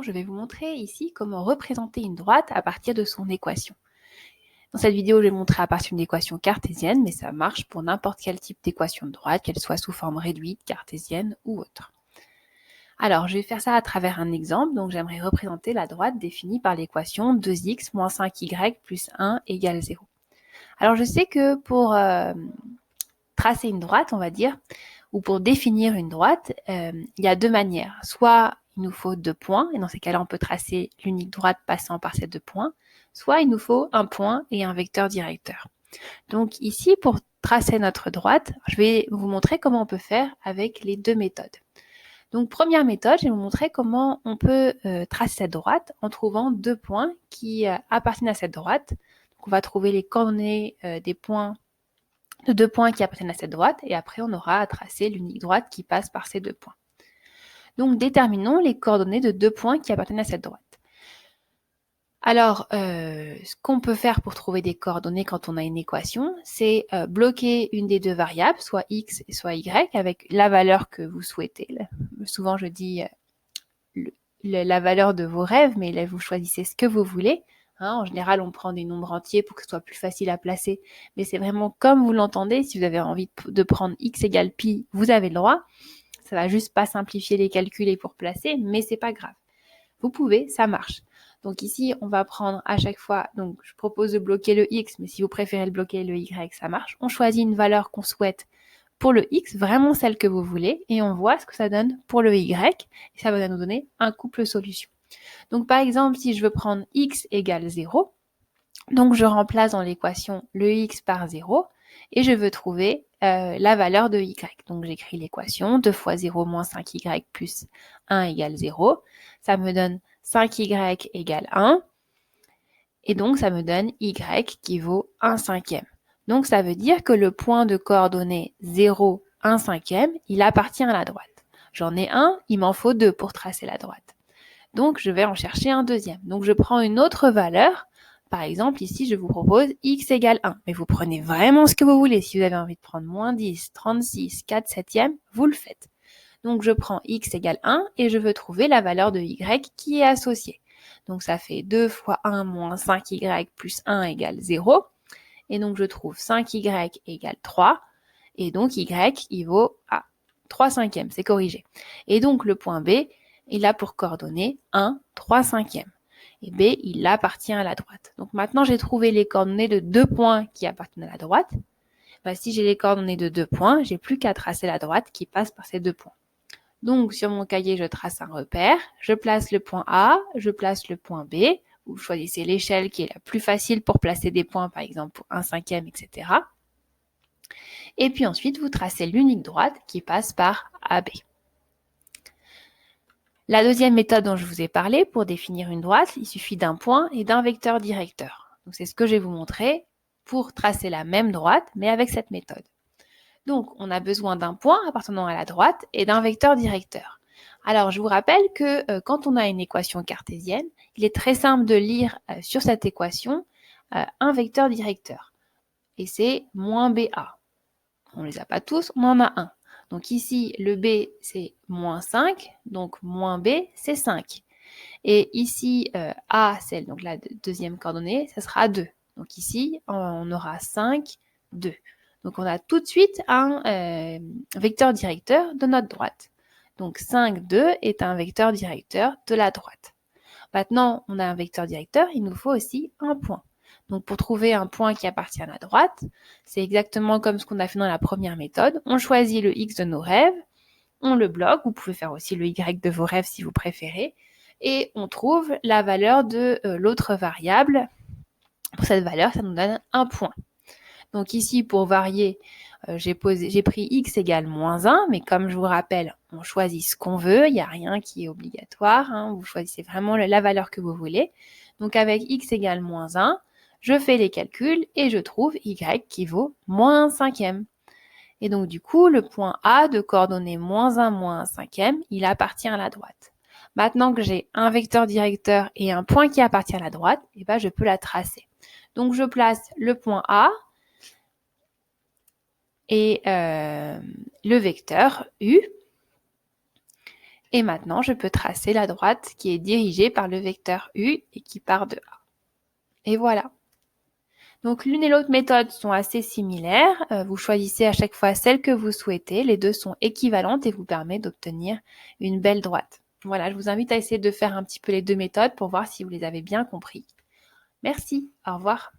je vais vous montrer ici comment représenter une droite à partir de son équation. Dans cette vidéo, je vais montrer à partir d'une équation cartésienne, mais ça marche pour n'importe quel type d'équation de droite, qu'elle soit sous forme réduite, cartésienne ou autre. Alors, je vais faire ça à travers un exemple. Donc, j'aimerais représenter la droite définie par l'équation 2x moins 5y plus 1 égale 0. Alors, je sais que pour tracer une droite, on va dire, ou pour définir une droite, il y a deux manières. Soit il nous faut 2 points, et dans ces cas-là, on peut tracer l'unique droite passant par ces 2 points. Soit il nous faut un point et un vecteur directeur. Donc ici, pour tracer notre droite, je vais vous montrer comment on peut faire avec les deux méthodes. Donc première méthode, je vais vous montrer comment on peut tracer cette droite en trouvant 2 points qui appartiennent à cette droite. Donc on va trouver les coordonnées des points de 2 points qui appartiennent à cette droite, et après on aura à tracer l'unique droite qui passe par ces 2 points. Donc déterminons les coordonnées de 2 points qui appartiennent à cette droite. Alors, ce qu'on peut faire pour trouver des coordonnées quand on a une équation, c'est bloquer une des deux variables, soit x et soit y, avec la valeur que vous souhaitez. Souvent, je dis la valeur de vos rêves, mais là, vous choisissez ce que vous voulez. En général, on prend des nombres entiers pour que ce soit plus facile à placer, mais c'est vraiment comme vous l'entendez. Si vous avez envie de prendre x égale pi, vous avez le droit. Ça va juste pas simplifier les calculs et pour placer, mais c'est pas grave. Vous pouvez, ça marche. Donc ici, on va prendre à chaque fois, donc je propose de bloquer le x, mais si vous préférez le bloquer le y, ça marche. On choisit une valeur qu'on souhaite pour le x, vraiment celle que vous voulez, et on voit ce que ça donne pour le y, et ça va nous donner un couple solution. Donc par exemple, si je veux prendre x égale 0, donc je remplace dans l'équation le x par 0, et je veux trouver la valeur de y. Donc j'écris l'équation 2 fois 0 moins 5y plus 1 égale 0. Ça me donne 5y égale 1. Et donc ça me donne y qui vaut 1 cinquième. Donc ça veut dire que le point de coordonnées 0, 1 cinquième, il appartient à la droite. J'en ai un, il m'en faut 2 pour tracer la droite. Donc je vais en chercher un deuxième. Donc je prends une autre valeur. Par exemple, ici, je vous propose x égale 1. Mais vous prenez vraiment ce que vous voulez. Si vous avez envie de prendre moins 10, 36, 4 septièmes, vous le faites. Donc, je prends x égale 1 et je veux trouver la valeur de y qui est associée. Donc, ça fait 2 fois 1 moins 5y plus 1 égale 0. Et donc, je trouve 5y égale 3. Et donc, y, il vaut 3 cinquièmes. C'est corrigé. Et donc, le point B, il a pour coordonnées 1, 3 cinquièmes. Et B, il appartient à la droite. Donc maintenant, j'ai trouvé les coordonnées de 2 points qui appartiennent à la droite. Si j'ai les coordonnées de 2 points, j'ai plus qu'à tracer la droite qui passe par ces 2 points. Donc sur mon cahier, je trace un repère, je place le point A, je place le point B, vous choisissez l'échelle qui est la plus facile pour placer des points, par exemple pour 1 cinquième, etc. Et puis ensuite, vous tracez l'unique droite qui passe par AB. La deuxième méthode dont je vous ai parlé, pour définir une droite, il suffit d'un point et d'un vecteur directeur. Donc c'est ce que je vais vous montrer pour tracer la même droite, mais avec cette méthode. Donc on a besoin d'un point appartenant à la droite et d'un vecteur directeur. Alors je vous rappelle que quand on a une équation cartésienne, il est très simple de lire sur cette équation un vecteur directeur. Et c'est moins BA. On ne les a pas tous, on en a un. Donc ici, le B, c'est moins 5, donc moins B, c'est 5. Et ici, A, c'est donc la deuxième coordonnée, ça sera 2. Donc ici, on aura 5, 2. Donc on a tout de suite un vecteur directeur de notre droite. Donc 5, 2 est un vecteur directeur de la droite. Maintenant, on a un vecteur directeur, il nous faut aussi un point. Donc pour trouver un point qui appartient à la droite, c'est exactement comme ce qu'on a fait dans la première méthode. On choisit le x de nos rêves, on le bloque, vous pouvez faire aussi le y de vos rêves si vous préférez, et on trouve la valeur de l'autre variable. Pour cette valeur, ça nous donne un point. Donc ici, pour varier, j'ai pris x égale moins 1, mais comme je vous rappelle, on choisit ce qu'on veut, il n'y a rien qui est obligatoire, vous choisissez vraiment la valeur que vous voulez. Donc avec x égale moins 1, je fais les calculs et je trouve y qui vaut moins 1 cinquième. Et donc du coup, le point A de coordonnées moins 1, moins 1 cinquième, il appartient à la droite. Maintenant que j'ai un vecteur directeur et un point qui appartient à la droite, je peux la tracer. Donc je place le point A et le vecteur U. Et maintenant, je peux tracer la droite qui est dirigée par le vecteur U et qui part de A. Et voilà. Donc l'une et l'autre méthode sont assez similaires. Vous choisissez à chaque fois celle que vous souhaitez. Les deux sont équivalentes et vous permettent d'obtenir une belle droite. Voilà, je vous invite à essayer de faire un petit peu les deux méthodes pour voir si vous les avez bien compris. Merci, au revoir.